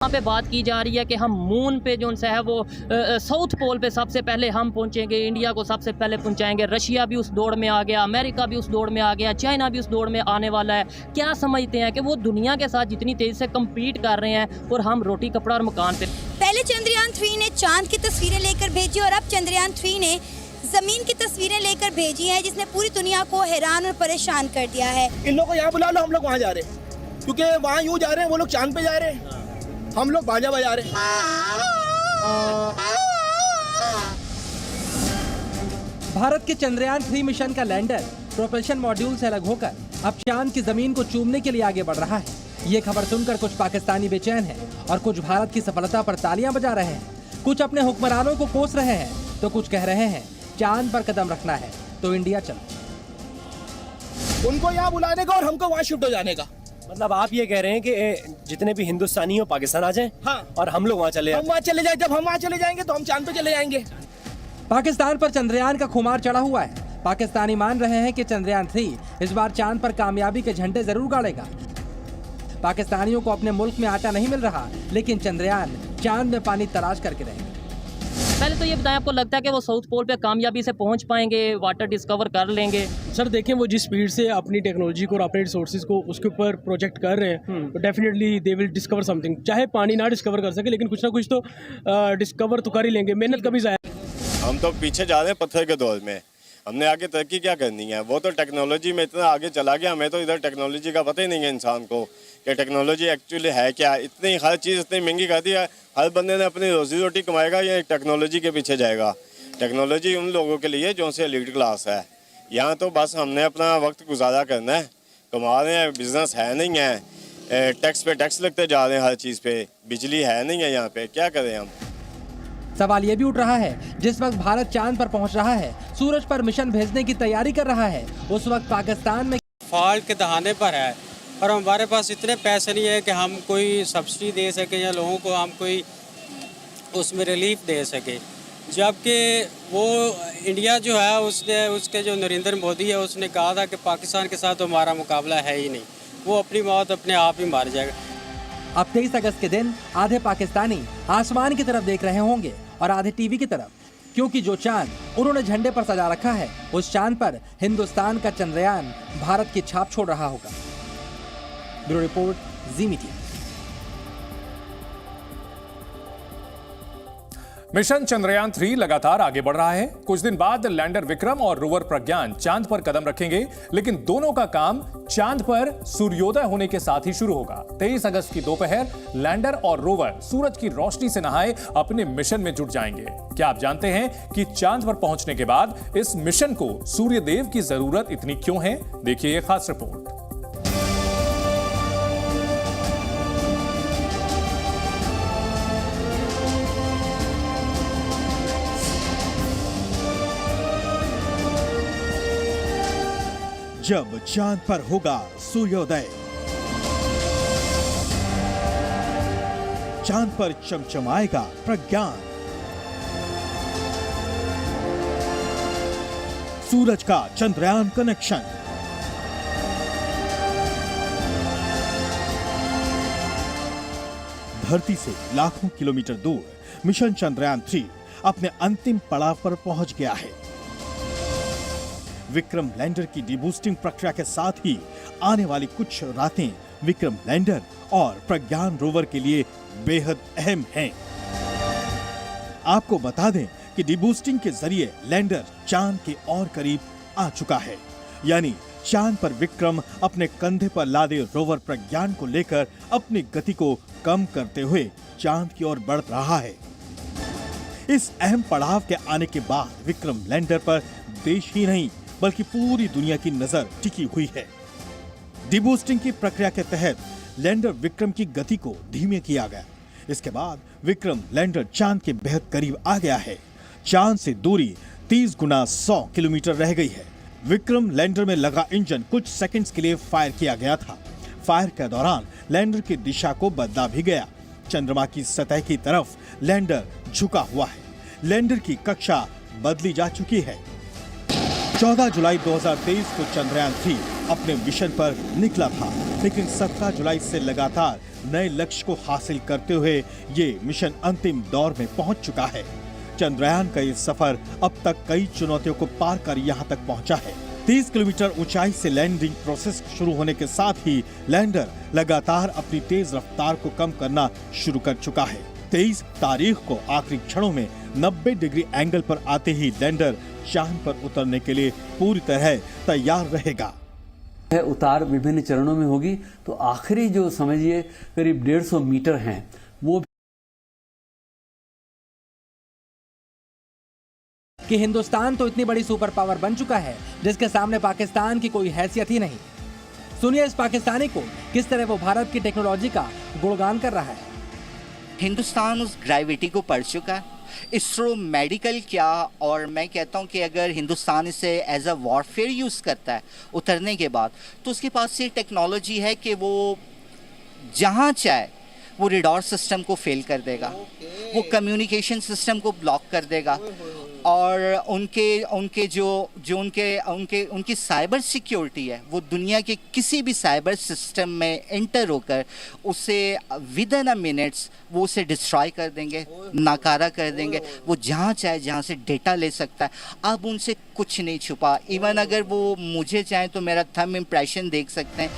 यहाँ पे बात की जा रही है कि हम मून पे जो है वो साउथ पोल पे सबसे पहले हम पहुँचेंगे, इंडिया को सबसे पहले पहुँचाएंगे। रशिया भी उस दौड़ में आ गया, अमेरिका भी उस दौड़ में आ गया, चाइना भी उस दौड़ में आने वाला है। क्या समझते हैं कि वो दुनिया के साथ जितनी तेज़ी से कम्पीट कर रहे हैं और हम रोटी कपड़ा और मकान पे। पहले चंद्रयान 3 ने चांद की तस्वीरें लेकर भेजी और अब चंद्रयान 3 ने जमीन की तस्वीरें लेकर भेजी है, जिसने पूरी दुनिया को हैरान और परेशान कर दिया है। इन लोगों को यहाँ बुला लो, हम लोग वहाँ जा रहे हैं, क्योंकि वहाँ यूँ जा रहे हैं, वो लोग चांद पे जा रहे हैं, हम लोग बाजा बजा रहे हैं। भारत के चंद्रयान 3 मिशन का लैंडर प्रोपल्शन मॉड्यूल से अलग होकर अब चांद की जमीन को चूमने के लिए आगे बढ़ रहा है। ये खबर सुनकर कुछ पाकिस्तानी बेचैन हैं और कुछ भारत की सफलता पर तालियां बजा रहे हैं। कुछ अपने हुक्मरानों को कोस रहे हैं तो कुछ कह रहे हैं चांद पर कदम रखना है तो इंडिया चलो। उनको यहाँ बुलाने का और हमको वहाँ शिफ्ट हो जाने का। मतलब आप ये कह रहे हैं कि जितने भी हिंदुस्तानी हो पाकिस्तान आ जाएं, हाँ, और हम लोग वहाँ चले हम वहाँ चले जाए। जब हम वहाँ चले जाएंगे तो हम चांद पे चले जाएंगे। पाकिस्तान पर चंद्रयान का खुमार चढ़ा हुआ है। पाकिस्तानी मान रहे हैं कि चंद्रयान 3 इस बार चांद पर कामयाबी के झंडे जरूर गाड़ेगा। पाकिस्तानियों को अपने मुल्क में आटा नहीं मिल रहा, लेकिन चंद्रयान चांद में पानी तलाश करके रहेंगे। पहले तो ये बताएं, आपको लगता है कि वो साउथ पोल पे कामयाबी से पहुंच पाएंगे, वाटर डिस्कवर कर लेंगे? सर देखें, वो जिस स्पीड से अपनी टेक्नोलॉजी को और अपने रिसोर्सेज को उसके ऊपर प्रोजेक्ट कर रहे हैं, तो definitely they will discover something. चाहे पानी ना डिस्कवर कर सके, लेकिन कुछ ना कुछ तो डिस्कवर तो कर ही लेंगे। मेहनत कभी जाए। हम तो पीछे जा रहे हैं पत्थर के दौर में। हमने आगे तरक्की क्या करनी है? वो तो टेक्नोलॉजी में इतना आगे चला गया, हमें तो इधर टेक्नोलॉजी का पता ही नहीं है इंसान को कि टेक्नोलॉजी एक्चुअली है क्या। इतनी हर चीज़ इतनी महंगी कर दी है, हर बंदे ने अपनी रोजी रोटी कमाएगा या टेक्नोलॉजी के पीछे जाएगा। टेक्नोलॉजी उन लोगों के लिए जो से एलीट क्लास है। यहाँ तो बस हमने अपना वक्त गुजारा करना है, कमा रहे हैं, बिजनेस है नहीं है, टैक्स पे टैक्स लगते जा रहे हैं हर चीज़ पे, बिजली है नहीं है यहाँ पे, क्या करें हम? सवाल ये भी उठ रहा है, जिस वक्त भारत चांद पर पहुंच रहा है, सूरज पर मिशन भेजने की तैयारी कर रहा है, उस वक्त पाकिस्तान में फॉल्ट के दहाने पर है और हमारे पास इतने पैसे नहीं है कि हम कोई सब्सिडी दे सकें या लोगों को हम कोई उसमें रिलीफ दे सके। जबकि वो इंडिया जो है उसके जो नरेंद्र मोदी है, उसने कहा था कि पाकिस्तान के साथ तो हमारा मुकाबला है ही नहीं, वो अपनी मौत अपने आप ही मार जाएगा। अब 23 अगस्त के दिन आधे पाकिस्तानी आसमान की तरफ देख रहे होंगे और आधे टीवी की तरफ, क्योंकि जो चांद उन्होंने झंडे पर सजा रखा है, उस चांद पर हिंदुस्तान का चंद्रयान भारत की छाप छोड़ रहा होगा। ब्यूरो रिपोर्ट, जी मीडिया। मिशन चंद्रयान 3 लगातार आगे बढ़ रहा है। कुछ दिन बाद लैंडर विक्रम और रोवर प्रज्ञान चांद पर कदम रखेंगे, लेकिन दोनों का काम चांद पर सूर्योदय होने के साथ ही शुरू होगा। 23 अगस्त की दोपहर लैंडर और रोवर सूरज की रोशनी से नहाए अपने मिशन में जुट जाएंगे। क्या आप जानते हैं कि चांद पर पहुंचने के बाद इस मिशन को सूर्य देव की जरूरत इतनी क्यों है? देखिए ये खास रिपोर्ट। जब चांद पर होगा सूर्योदय, चांद पर चमचमाएगा प्रज्ञान, सूरज का चंद्रयान कनेक्शन, धरती से लाखों किलोमीटर दूर मिशन चंद्रयान 3 अपने अंतिम पड़ाव पर पहुंच गया है। विक्रम लैंडर की डीबूस्टिंग प्रक्रिया के साथ ही आने वाली कुछ रातें विक्रम लैंडर और प्रज्ञान रोवर के लिए बेहद अहम हैं। आपको बता दें कि डीबूस्टिंग के जरिए लैंडर चांद के और करीब आ चुका है, यानी चांद पर विक्रम अपने कंधे पर लादे रोवर प्रज्ञान को लेकर अपनी गति को कम करते हुए चांद की ओर बढ़ रहा है। इस अहम पड़ाव के आने के बाद विक्रम लैंडर पर देश ही नहीं बल्कि पूरी दुनिया की नजर टिकी हुई है। डीबूस्टिंग की प्रक्रिया के तहत लैंडर विक्रम की गति को धीमे किया गया। इसके बाद विक्रम लैंडर चांद के बेहद करीब आ गया है। चांद से दूरी 30 गुना 100 किलोमीटर रह गई है। विक्रम लैंडर में लगा इंजन कुछ सेकंड्स के लिए फायर किया गया था। फायर के दौरान लैंडर की दिशा को बदला भी गया। चंद्रमा की सतह की तरफ लैंडर झुका हुआ है। लैंडर की कक्षा बदली जा चुकी है। 14 जुलाई 2023 को चंद्रयान 3 अपने मिशन पर निकला था, लेकिन 17 जुलाई से लगातार नए लक्ष्य को हासिल करते हुए ये मिशन अंतिम दौर में पहुंच चुका है। चंद्रयान का ये सफर अब तक कई चुनौतियों को पार कर यहाँ तक पहुंचा है। 30 किलोमीटर ऊंचाई से लैंडिंग प्रोसेस शुरू होने के साथ ही लैंडर लगातार अपनी तेज रफ्तार को कम करना शुरू कर चुका है। 23 तारीख को आखिरी क्षणों में 90 डिग्री एंगल पर आते ही लैंडर चांद पर उतरने के लिए पूरी तरह तैयार रहेगा। उतार विभिन्न चरणों में होगी, तो आखिरी जो समझिए करीब 150 मीटर हैं वो कि हिंदुस्तान तो इतनी बड़ी सुपर पावर बन चुका है जिसके सामने पाकिस्तान की कोई हैसियत ही नहीं। सुनिए इस पाकिस्तानी को किस तरह वो भारत की टेक्नोलॉजी का गुणगान कर रहा है। हिंदुस्तान उस ग्रेविटी को पढ़ चुका है। इसरो मेडिकल क्या, और मैं कहता हूं कि अगर हिंदुस्तान इसे एज अ वॉरफेयर यूज़ करता है उतरने के बाद, तो उसके पास ये टेक्नोलॉजी है कि वो जहां चाहे वो रेडार सिस्टम को फेल कर देगा, वो कम्युनिकेशन सिस्टम को ब्लॉक कर देगा, और उनकी साइबर सिक्योरिटी है वो दुनिया के किसी भी साइबर सिस्टम में एंटर होकर उसे विद इन अ मिनट्स वो उसे डिस्ट्रॉय कर देंगे, नाकारा कर देंगे। वो जहाँ चाहे जहाँ से डेटा ले सकता है। अब उनसे कुछ नहीं छुपा। इवन अगर वो मुझे चाहे तो मेरा थंब इम्प्रेशन देख सकते हैं।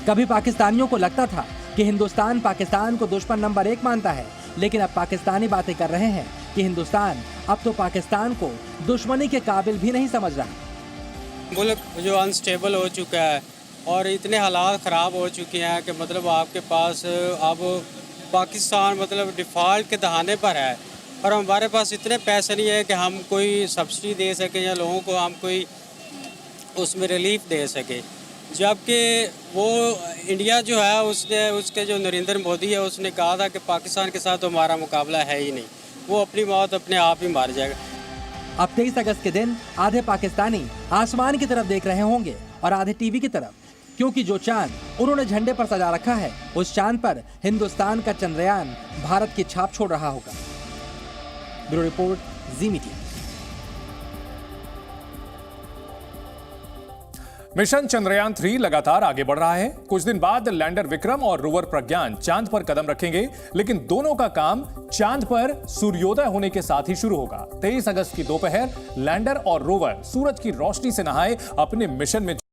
कभी पाकिस्तानियों को लगता था कि हिंदुस्तान पाकिस्तान को दुश्मन नंबर 1 मानता है, लेकिन अब पाकिस्तानी बातें कर रहे हैं कि हिंदुस्तान अब तो पाकिस्तान को दुश्मनी के काबिल भी नहीं समझ रहा। मुल्क जो अनस्टेबल हो चुका है और इतने हालात ख़राब हो चुके हैं कि मतलब आपके पास अब पाकिस्तान मतलब डिफ़ॉल्ट के दहाने पर है, और हमारे पास इतने पैसे नहीं है कि हम कोई सब्सिडी दे सकें या लोगों को हम कोई उसमें रिलीफ दे सके। जबकि वो इंडिया जो है उसके जो नरेंद्र मोदी है उसने कहा था कि पाकिस्तान के साथ तो हमारा मुकाबला है ही नहीं, वो अपनी मौत अपने आप ही मार जाएगा। अब 23 अगस्त के दिन आधे पाकिस्तानी आसमान की तरफ देख रहे होंगे और आधे टीवी की तरफ, क्योंकि जो चांद उन्होंने झंडे पर सजा रखा है उस चांद पर हिंदुस्तान का चंद्रयान भारत की छाप छोड़ रहा होगा। ब्यूरो रिपोर्ट, जी मीडिया। मिशन चंद्रयान 3 लगातार आगे बढ़ रहा है। कुछ दिन बाद लैंडर विक्रम और रोवर प्रज्ञान चांद पर कदम रखेंगे, लेकिन दोनों का काम चांद पर सूर्योदय होने के साथ ही शुरू होगा। 23 अगस्त की दोपहर लैंडर और रोवर सूरज की रोशनी से नहाए अपने मिशन में